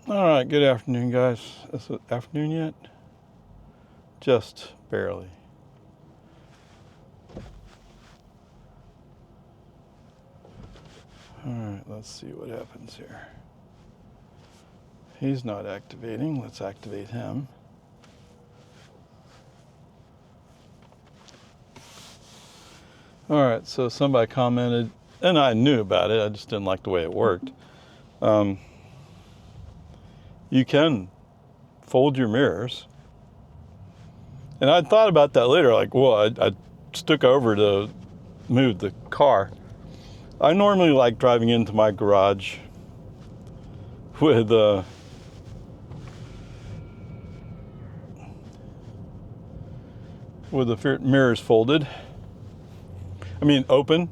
All right, good afternoon, guys. Is it afternoon yet? Just barely. All right, let's see what happens here. He's not activating. Let's activate him. All right, so somebody commented, and I knew about it, I just didn't like the way it worked. You can fold your mirrors. And I thought about that later, like, well, I took over to move the car. I normally like driving into my garage with the mirrors folded. I mean, open.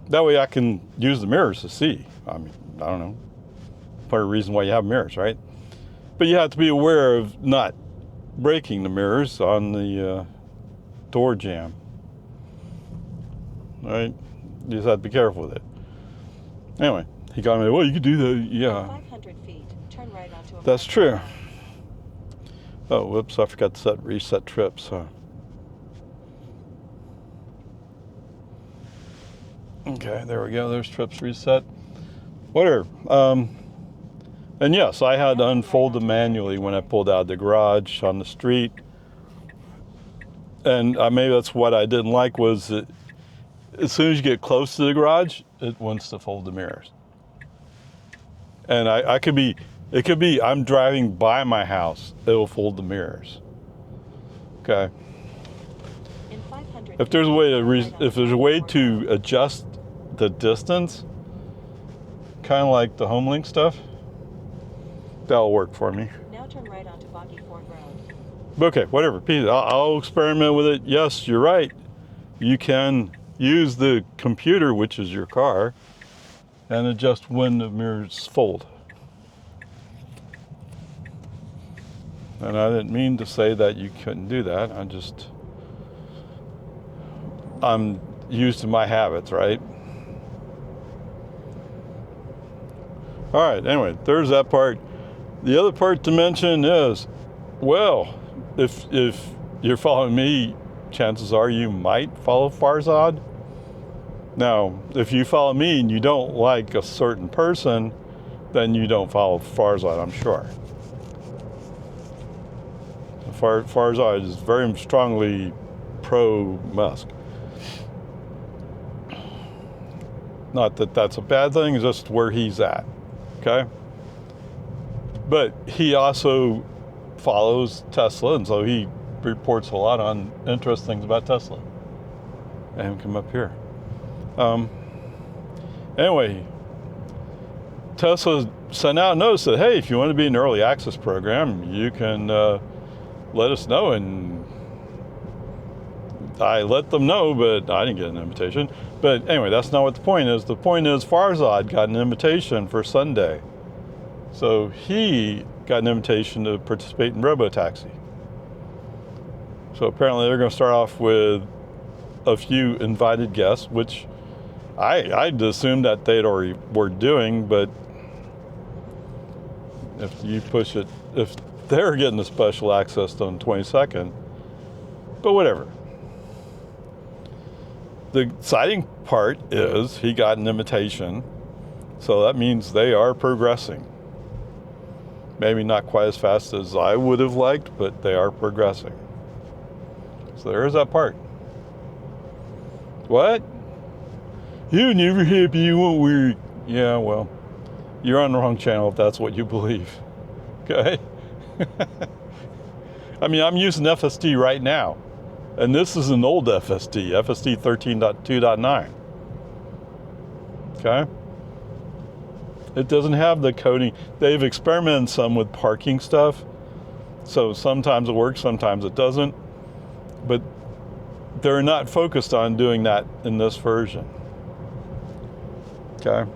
That way I can use the mirrors to see. I mean, I don't know. Part of the reason why you have mirrors, right? But you have to be aware of not breaking the mirrors on the door jamb. Right? You just have to be careful with it. Anyway, he commented, well, you could do that. Yeah. 500 feet. Turn right onto a That's true. Oh, whoops, I forgot to reset trips, huh? Okay, there we go. There's trips reset. Whatever. And yes, I had to unfold them manually when I pulled out of the garage on the street. And maybe that's what I didn't like was that as soon as you get close to the garage, it wants to fold the mirrors. And it could be I'm driving by my house, it'll fold the mirrors. Okay. If there's a way to adjust the distance, kind of like the HomeLink stuff, that'll work for me. Now turn right onto Boggy Ford Road. Okay, whatever. I'll experiment with it. Yes, you're right. You can use the computer, which is your car, and adjust when the mirrors fold. And I didn't mean to say that you couldn't do that. I'm used to my habits, right? All right, anyway, there's that part. The other part to mention is, well, if you're following me, chances are you might follow Farzad. Now, if you follow me and you don't like a certain person, then you don't follow Farzad, I'm sure. Farzad is very strongly pro-Musk. Not that that's a bad thing, it's just where he's at, okay? But he also follows Tesla, and so he reports a lot on interesting things about Tesla. I have him come up here. Anyway, Tesla sent out a notice that, hey, if you want to be in an early access program, you can let us know. And I let them know, but I didn't get an invitation. But anyway, that's not what the point is. The point is Farzad got an invitation for Sunday. So he got an invitation to participate in RoboTaxi. So apparently they're going to start off with a few invited guests, which I'd assumed that they'd already were doing, but if you push it, if they're getting the special access on the 22nd, but whatever. The exciting part is he got an invitation, so that means they are progressing. Maybe not quite as fast as I would have liked, but they are progressing. So there's that part. What? You're never happy, you won't worry. Yeah, well, you're on the wrong channel if that's what you believe. Okay? I mean, I'm using FSD right now. And this is an old FSD, FSD 13.2.9. Okay? It doesn't have the coding. They've experimented some with parking stuff. So sometimes it works, sometimes it doesn't. But they're not focused on doing that in this version. Okay?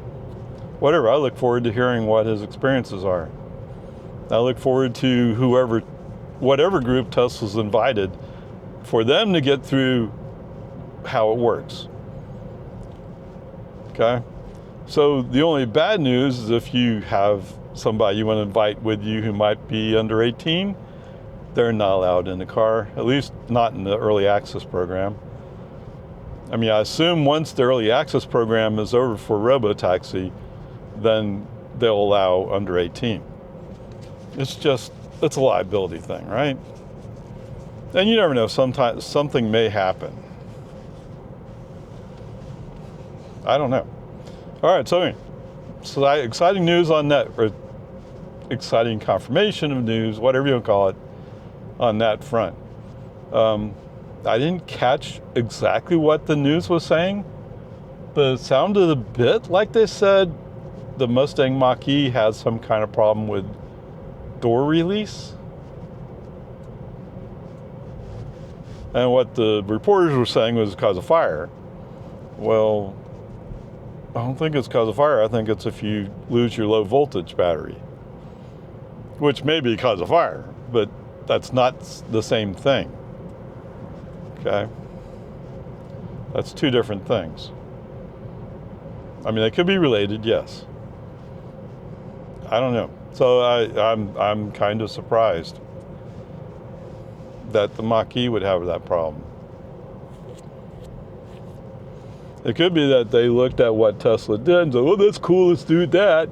Whatever, I look forward to hearing what his experiences are. I look forward to whatever group Tesla's invited, for them to get through how it works. Okay? So the only bad news is if you have somebody you want to invite with you who might be under 18, they're not allowed in the car, at least not in the early access program. I mean, I assume once the early access program is over for robotaxi, then they'll allow under 18. It's a liability thing, right? And you never know, sometimes something may happen. I don't know. All right, so anyway, so exciting news on that, or exciting confirmation of news, whatever you want to call it, on that front. I didn't catch exactly what the news was saying, but it sounded a bit like they said the Mustang Mach-E has some kind of problem with door release. And what the reporters were saying was because of fire. Well, I don't think it's because of fire. I think it's if you lose your low voltage battery, which may be because of fire, but that's not the same thing. Okay? That's two different things. I mean, they could be related, yes. I don't know. So I'm kind of surprised that the Mach-E would have that problem. It could be that they looked at what Tesla did and said, "Oh, that's cool, let's do that,"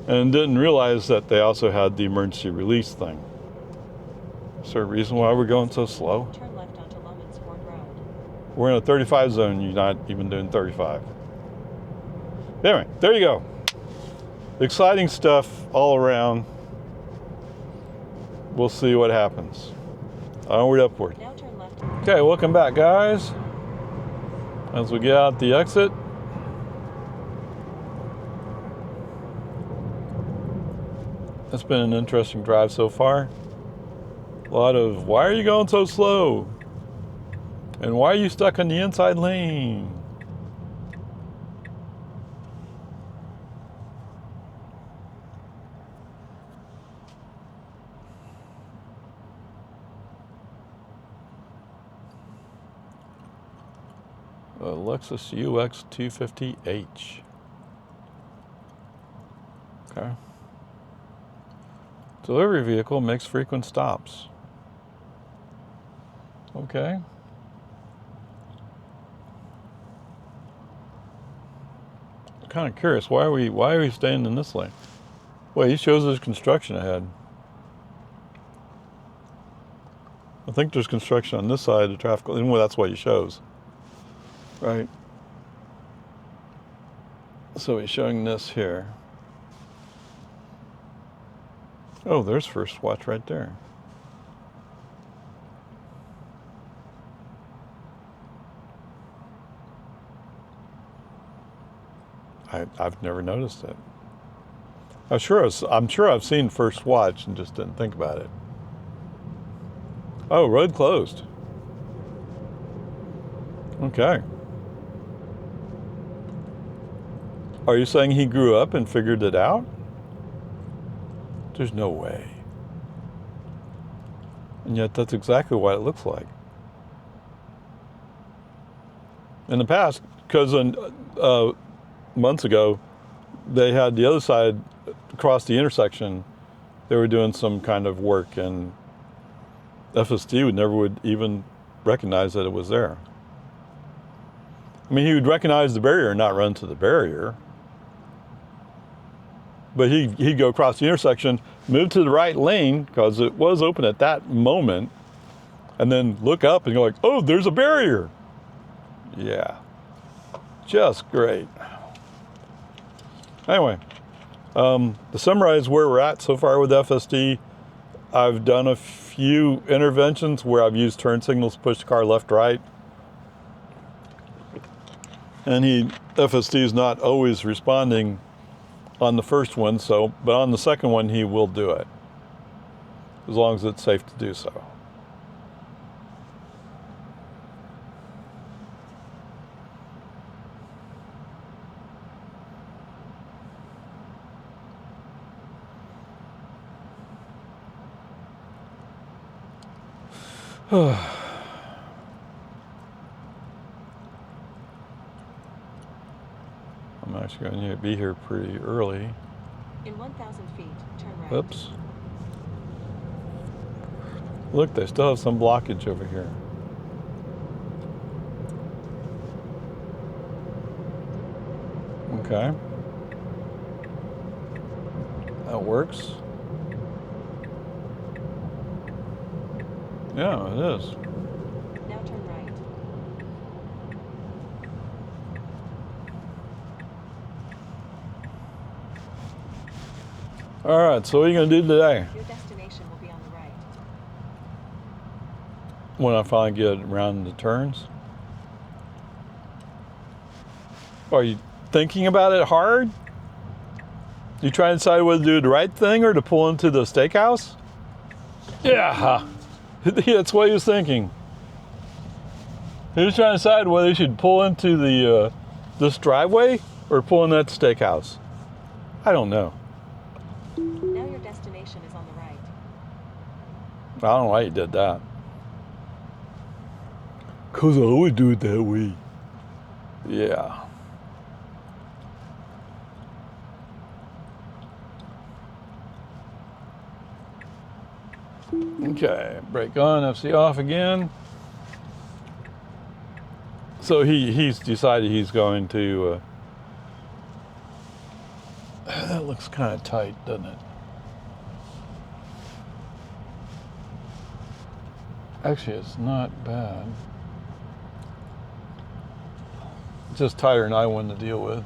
and didn't realize that they also had the emergency release thing. Is there a reason why we're going so slow? Turn left onto Lomansford Road. We're in a 35 zone, you're not even doing 35. Anyway, there you go. Exciting stuff all around. We'll see what happens. Onward, upward. Now turn left. Okay, welcome back, guys. As we get out the exit. It's been an interesting drive so far. A lot of, why are you going so slow? And why are you stuck in the inside lane? A Lexus UX 250H. Okay. Delivery vehicle makes frequent stops. Okay. I'm kind of curious, why are we staying in this lane? Well, he shows there's construction ahead. I think there's construction on this side of the traffic lane. Well, that's what he shows. Right. So he's showing this here. Oh, there's first watch right there. I've never noticed it. I'm sure I've seen first watch and just didn't think about it. Oh, road closed. Okay. Are you saying he grew up and figured it out? There's no way. And yet that's exactly what it looks like. In the past, because months ago, they had the other side across the intersection, they were doing some kind of work, and FSD would even recognize that it was there. I mean, he would recognize the barrier and not run to the barrier. But he'd go across the intersection, move to the right lane, because it was open at that moment, and then look up and go like, oh, there's a barrier. Yeah, just great. Anyway, to summarize where we're at so far with FSD, I've done a few interventions where I've used turn signals to push the car left, right. And FSD is not always responding on the first one, but on the second one, he will do it, as long as it's safe to do so. I'm actually going to be here pretty early. In 1,000 feet, turn right. Oops. Look, they still have some blockage over here. Okay. That works. Yeah, it is. Now turn right. All right, so what are you going to do today Your destination will be on the right. when I finally get around the turns? Are you thinking about it hard? You trying to decide whether to do the right thing or to pull into the steakhouse? Yeah, that's what he was thinking. He was trying to decide whether he should pull into the this driveway or pull in that steakhouse. I don't know. Now your destination is on the right. I don't know why he did that. 'Cause I always do it that way. Yeah. Okay, brake on, FC off again. So he's decided he's going to. That looks kind of tight, doesn't it? Actually, it's not bad. It's just tighter than I wanted to deal with.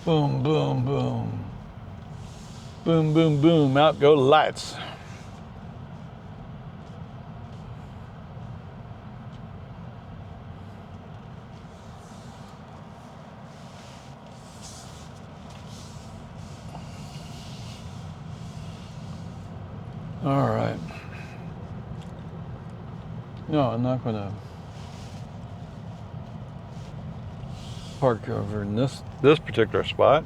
Boom, boom, boom. Boom, boom, boom. Out go the lights. All right. No, I'm not going to park over in this particular spot.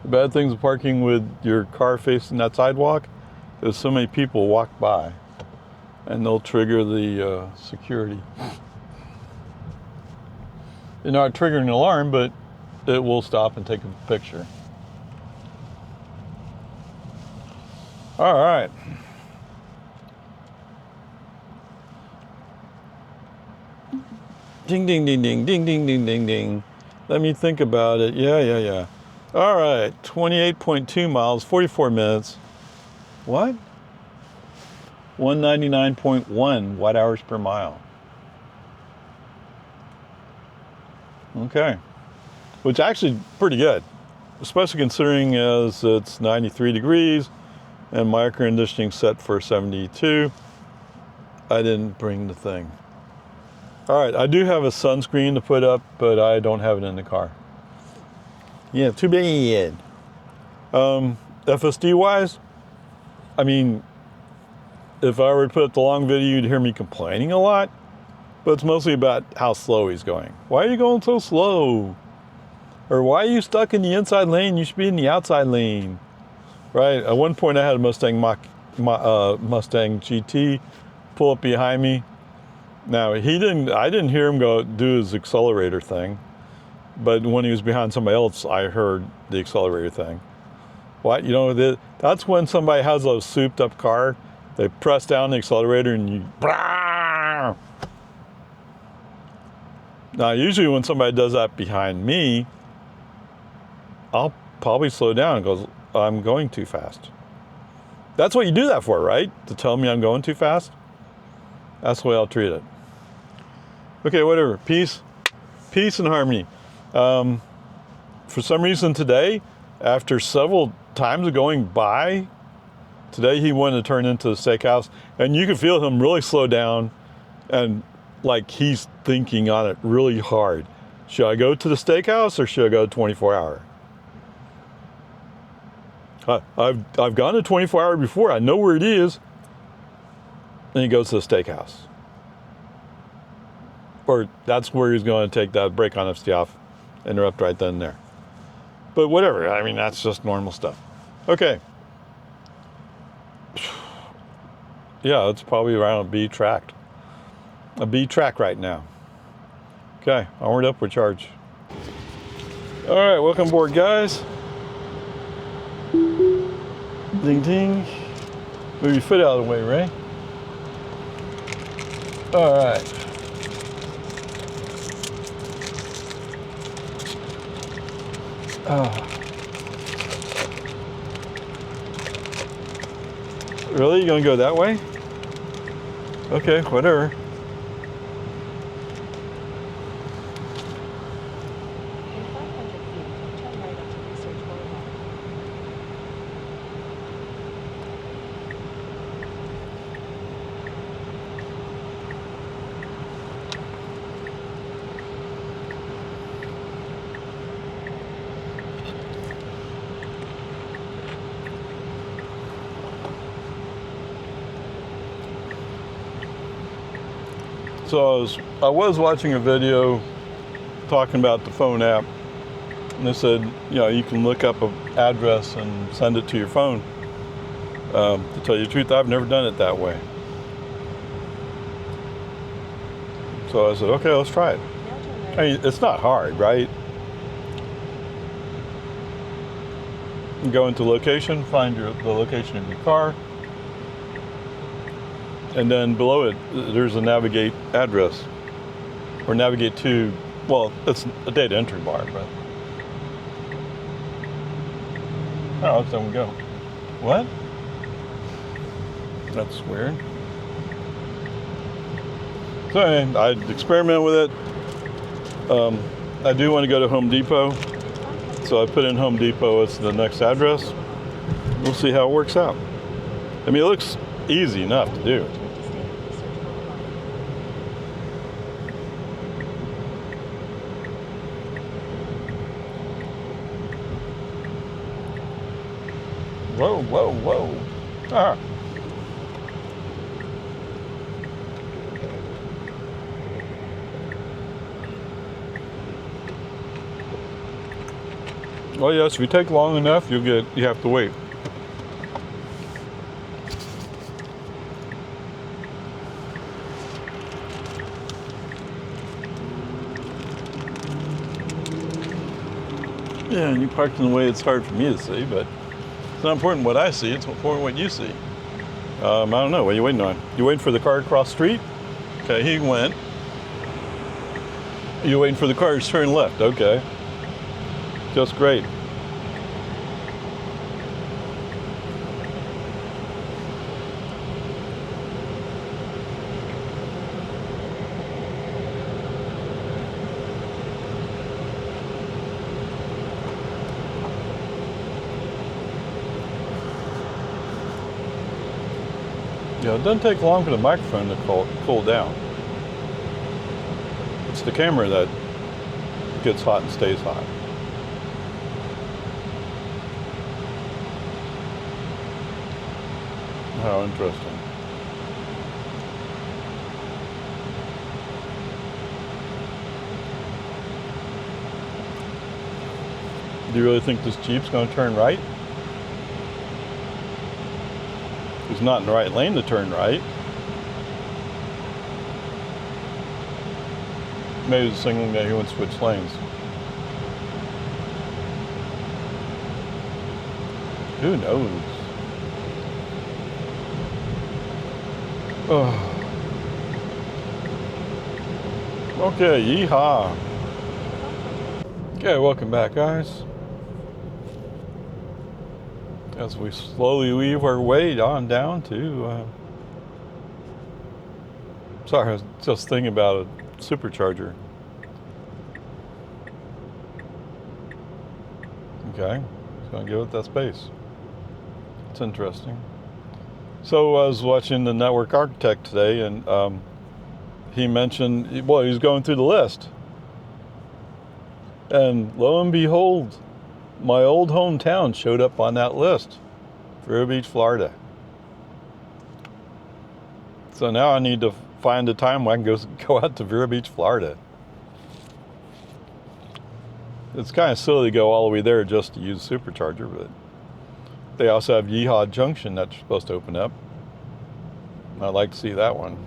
The bad things of parking with your car facing that sidewalk is so many people walk by and they'll trigger the security. You're not triggering an alarm, but it will stop and take a picture. All right. Ding, ding, ding, ding, ding, ding, ding, ding, ding. Let me think about it. Yeah. All right, 28.2 miles, 44 minutes. What? 199.1 watt hours per mile. Okay. Which actually pretty good, especially considering as it's 93 degrees and my air conditioning set for 72. I didn't bring the thing. All right, I do have a sunscreen to put up, but I don't have it in the car. Yeah, too bad. FSD wise, I mean, if I were to put up the long video, you'd hear me complaining a lot, but it's mostly about how slow he's going. Why are you going so slow? Or why are you stuck in the inside lane? You should be in the outside lane, right? At one point I had a Mustang Mustang GT pull up behind me. Now I didn't hear him go do his accelerator thing. But when he was behind somebody else, I heard the accelerator thing. What? You know, that's when somebody has a souped up car, they press down the accelerator and you... Now, usually when somebody does that behind me, I'll probably slow down and goes, I'm going too fast. That's what you do that for, right? To tell me I'm going too fast? That's the way I'll treat it. Okay, whatever. Peace and harmony. For some reason today, after several times of going by, today he wanted to turn into the steakhouse, and you could feel him really slow down and like he's thinking on it really hard. Should I go to the steakhouse or should I go to 24-hour? I've gone to 24-hour before. I know where it is. And he goes to the steakhouse. Or that's where he's going to take that break on FC off, interrupt right then and there. But whatever, I mean, that's just normal stuff. Okay. Yeah, it's probably around B tracked. a B track right now. Okay, onward upward charge. All right, welcome aboard, guys. Ding ding. Move your foot out of the way, Ray. All right. Really? You gonna go that way? Okay, whatever. In 500 feet, turn right onto Research Boulevard. So I was watching a video talking about the phone app, and they said, you know, you can look up an address and send it to your phone. To tell you the truth, I've never done it that way. So I said, okay, let's try it. Now turn right. I mean, it's not hard, right? You go into location, find the location of your car, and then below it, there's a navigate address, or navigate to, well, it's a data entry bar, but. Oh, let's let we go. What? That's weird. So I'd experiment with it. I do want to go to Home Depot, so I put in Home Depot as the next address. We'll see how it works out. I mean, it looks easy enough to do. Whoa, whoa, whoa. Ah. Well, yes, if you take long enough, you have to wait. Yeah, and you parked in a way it's hard for me to see, but it's not important what I see, it's important what you see. I don't know, what are you waiting on? You waiting for the car to cross the street? Okay, he went. You waiting for the car to turn left? Okay. Just great. Yeah, it doesn't take long for the microphone to cool down. It's the camera that gets hot and stays hot. How interesting. Do you really think this Jeep's going to turn right? He's not in the right lane to turn right. Maybe he's signaling that he wants to switch lanes. Who knows? Oh. Okay, yeehaw. Okay, welcome back, guys. As we slowly weave our way on down to, sorry, I was just thinking about a supercharger. Okay, just gonna give it that space. It's interesting. So I was watching the Network Architect today, and he mentioned, well, he was going through the list. And lo and behold, my old hometown showed up on that list, Vero Beach, Florida. So now I need to find a time when I can go out to Vero Beach, Florida. It's kind of silly to go all the way there just to use a supercharger, but they also have Yeehaw Junction that's supposed to open up. I'd like to see that one.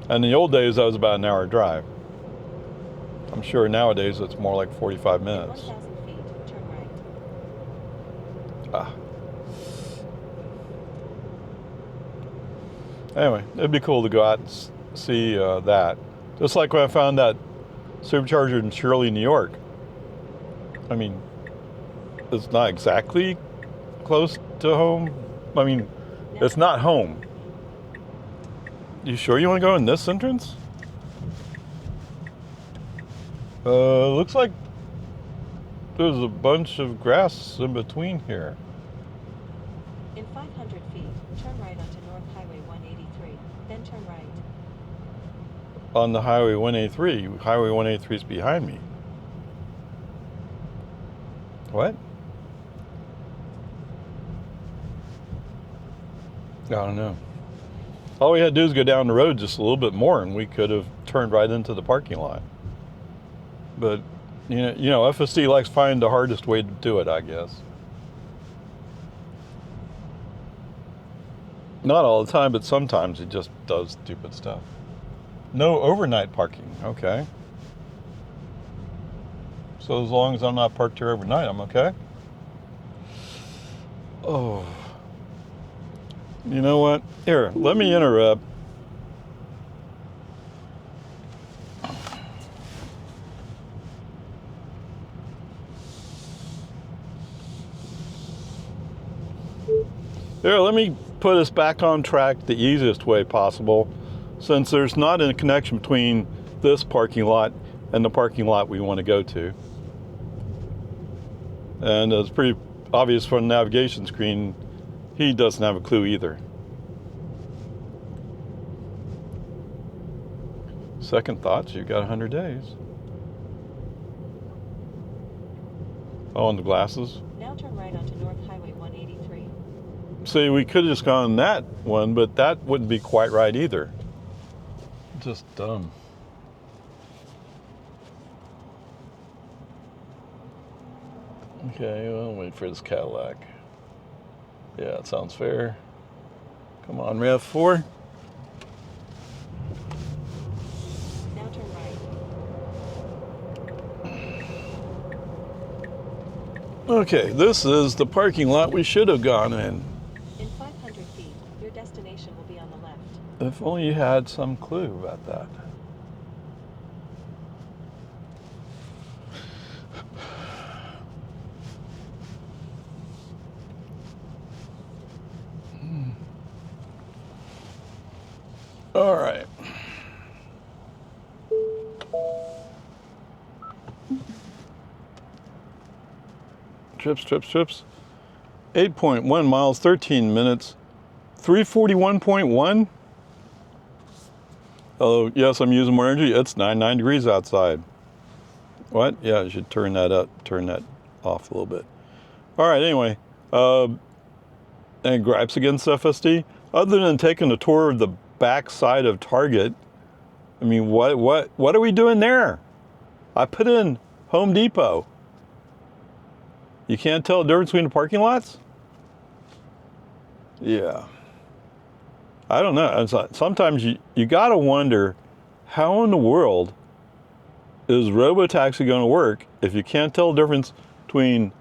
And in the old days, that was about an hour drive. I'm sure nowadays it's more like 45 In minutes. 1,000 feet, turn right. Ah. Anyway, it'd be cool to go out and see that. Just like when I found that supercharger in Shirley, New York. I mean, it's not exactly close to home. I mean, it's not home. You sure you want to go in this entrance? Looks like there's a bunch of grass in between here. In 500 feet, turn right onto North Highway 183, then turn right. On the Highway 183. Highway 183 is behind me. What? I don't know. All we had to do is go down the road just a little bit more and we could have turned right into the parking lot. But, you know, FSD likes finding the hardest way to do it, I guess. Not all the time, but sometimes it just does stupid stuff. No overnight parking, okay. So as long as I'm not parked here overnight, I'm okay. Oh. You know what? Here, let me interrupt. Here, let me put us back on track the easiest way possible, since there's not a connection between this parking lot and the parking lot we want to go to. And it's pretty obvious from the navigation screen, he doesn't have a clue either. Second thoughts, you've got 100 days. Oh, and the glasses. Now turn right onto North Highway 183. See, we could have just gone on that one, but that wouldn't be quite right either. Just dumb. Okay, well, I'll wait for this Cadillac. Yeah, it sounds fair. Come on, RAV4. Now turn right. Okay, this is the parking lot we should have gone in. In 500 feet, your destination will be on the left. If only you had some clue about that. All right. Trips. 8.1 miles, 13 minutes, 341.1. Oh, yes, I'm using more energy. It's 99 degrees outside. What? Yeah, I should turn that up, turn that off a little bit. All right, anyway. Any gripes against FSD? Other than taking a tour of the back side of Target, I mean, what are we doing there? I put in Home Depot. You can't tell the difference between the parking lots? Yeah. I don't know. It's like, sometimes you gotta wonder, how in the world is robotaxi going to work if you can't tell the difference between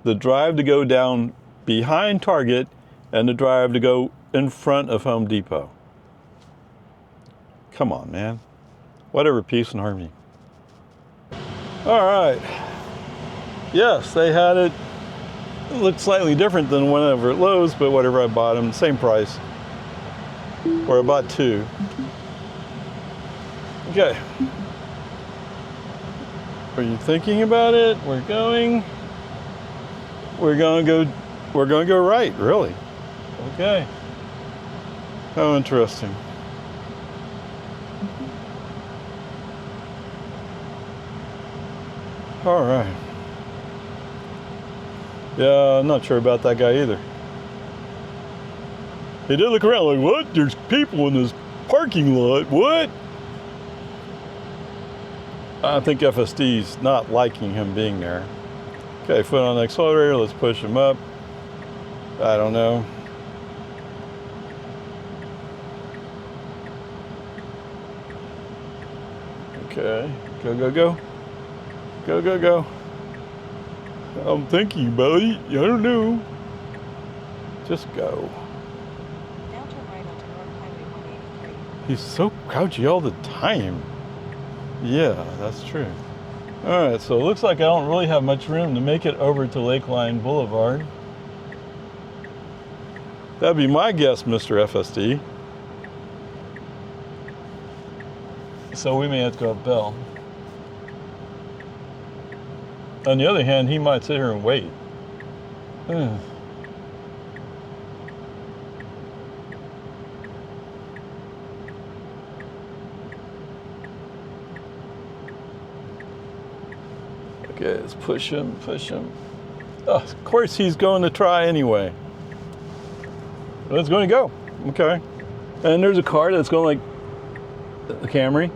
the drive to go down behind Target and the drive to go in front of Home Depot? Come on, man. Whatever, peace and harmony. All right. Yes, they had it. It looked slightly different than whenever at Lowe's, but whatever, I bought them, same price. Or I bought two. Okay. Are you thinking about it? We're gonna go right, really. Okay. How interesting. All right. Yeah, I'm not sure about that guy either. He did look around like, what? There's people in this parking lot. What? I think FSD's not liking him being there. Okay, foot on the accelerator. Let's push him up. I don't know. Okay. Go, go, go. Go, go, go. I'm thinking, buddy. I don't know. Just go. Now turn right onto North Highway 183. He's so grouchy all the time. Yeah, that's true. All right, so it looks like I don't really have much room to make it over to Lakeline Boulevard. That'd be my guess, Mr. FSD. So we may have to go up Bell. On the other hand, he might sit here and wait. Okay, let's push him, push him. Oh, of course he's going to try anyway. It's going to go. Okay. And there's a car that's going like the Camry.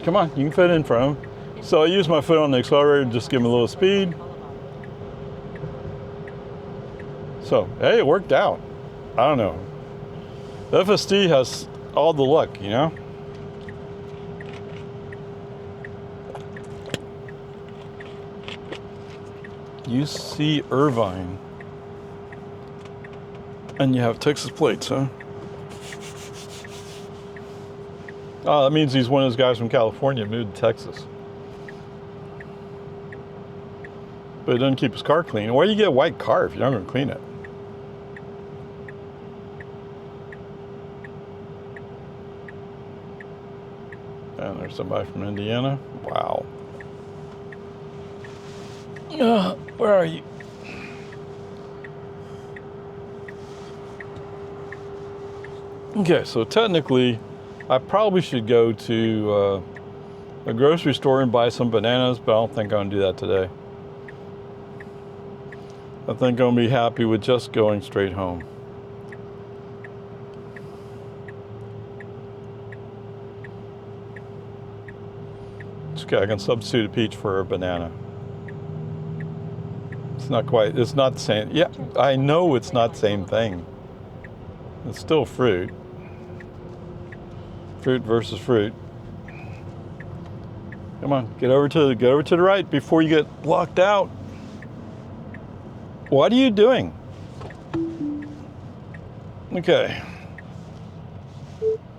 Come on, you can fit in front of him. So I use my foot on the accelerator to just give him a little speed. So, hey, it worked out. I don't know. The FSD has all the luck, you know? UC Irvine. And you have Texas plates, huh? Oh, that means he's one of those guys from California moved to Texas. But he doesn't keep his car clean. Why do you get a white car if you're not going to clean it? And there's somebody from Indiana. Wow. Where are you? Okay, so technically, I probably should go to a grocery store and buy some bananas, but I don't think I'm going to do that today. I think I'm going to be happy with just going straight home. It's okay, I can substitute a peach for a banana. It's not quite, it's not the same. Yeah, I know it's not the same thing. It's still fruit. Fruit versus fruit. Come on, get over to the right before you get blocked out. What are you doing? Okay.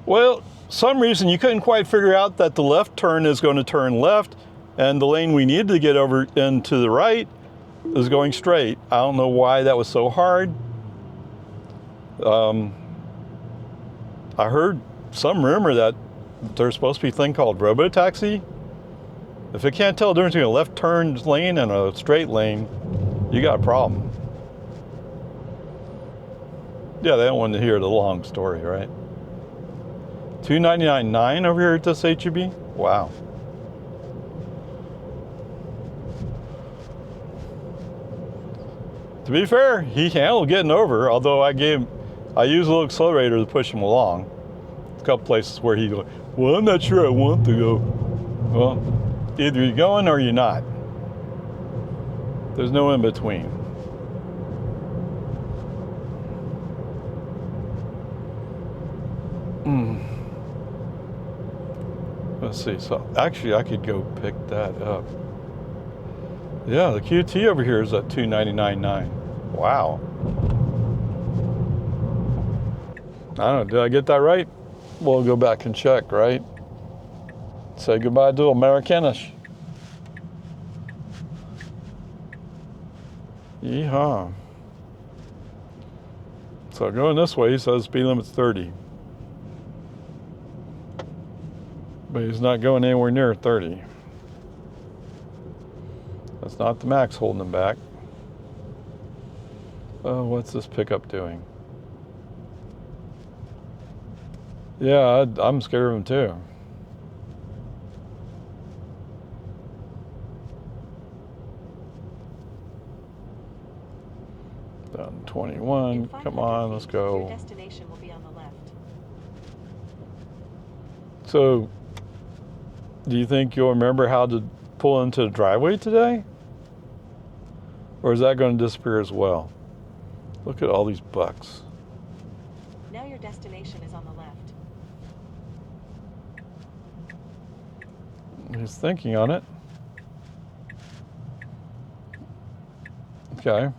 Well, some reason you couldn't quite figure out that the left turn is going to turn left and the lane we needed to get over into the right is going straight. I don't know why that was so hard. I heard some rumor that there's supposed to be a thing called robo-taxi. If it can't tell the difference between a left turn lane and a straight lane, you got a problem. Yeah, they don't want to hear the long story, right? $2.99.9 over here at this HEB? Wow. To be fair, he handled getting over, although I used a little accelerator to push him along. A couple places where he goes, well, I'm not sure I want to go. Well, either you're going or you're not. There's no in between. Let's see, so actually I could go pick that up. Yeah, the QT over here is at $2.99.9. Wow. I don't know, did I get that right? We'll go back and check, right? Say goodbye to Americanish. Yeehaw. So going this way, he says speed limit's 30. But he's not going anywhere near 30. That's not the max holding him back. Oh, what's this pickup doing? Yeah, I'm scared of him too. Down 21. Come on, let's go. Your destination will be on the left. So, do you think you'll remember how to pull into the driveway today? Or is that going to disappear as well? Look at all these bucks. Now your destination is on the left. He's thinking on it. Okay.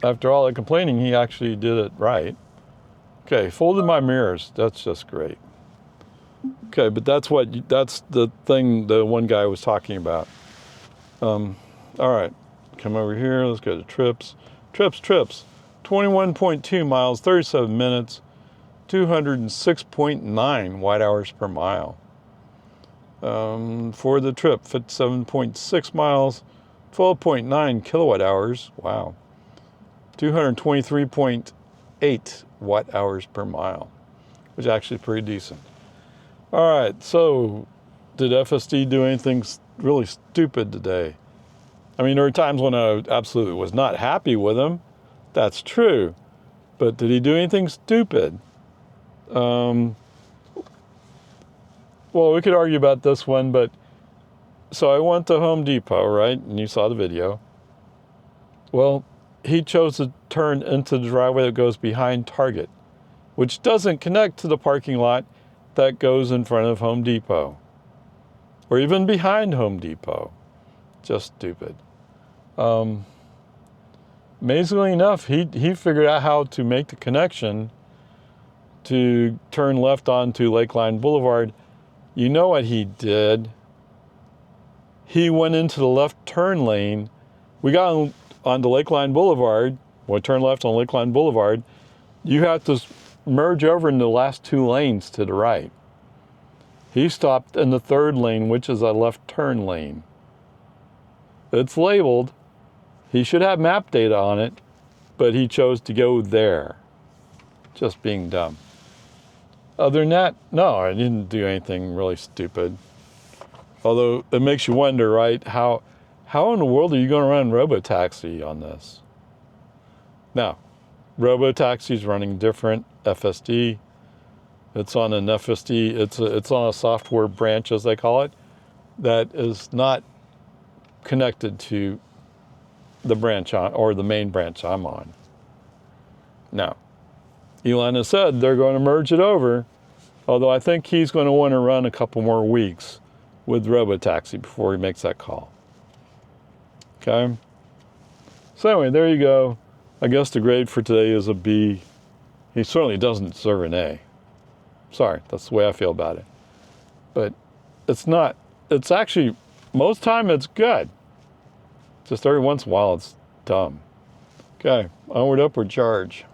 After all the complaining, he actually did it right. Okay, folded my mirrors. That's just great. Okay, but that's the thing the one guy was talking about. All right, come over here. Let's go to trips. Trips. 21.2 miles, 37 minutes, 206.9 watt hours per mile. For the trip, 57.6 miles, 12.9 kilowatt hours. Wow. 223.8 watt hours per mile, which is actually pretty decent. All right, so did FSD do anything really stupid today? I mean, there were times when I absolutely was not happy with him. That's true. But did he do anything stupid? Well, we could argue about this one, but so I went to Home Depot, right? And you saw the video. Well, he chose to turn into the driveway that goes behind Target, which doesn't connect to the parking lot that goes in front of Home Depot, or even behind Home Depot. Just stupid. Amazingly enough, he figured out how to make the connection to turn left onto Lakeline Boulevard. You know what he did? He went into the left turn lane. We got onto Lakeline Boulevard. When we turn left on Lakeline Boulevard, you have to merge over in the last two lanes to the right. He stopped in the third lane, which is a left turn lane. It's labeled. He should have map data on it, but he chose to go there. Just being dumb. Other than that, no, I didn't do anything really stupid. Although it makes you wonder, right? How in the world are you going to run Robotaxi on this? Now, Robotaxi's running different FSD. It's on an FSD. It's on a software branch, as they call it, that is not connected to the branch or the main branch I'm on. Now, Elon has said they're going to merge it over, although I think he's going to want to run a couple more weeks with Robotaxi before he makes that call. Okay? So anyway, there you go. I guess the grade for today is a B. He certainly doesn't deserve an A. Sorry, that's the way I feel about it. But it's not, it's actually, most time it's good. Just every once in a while it's dumb. Okay, onward, upward, charge.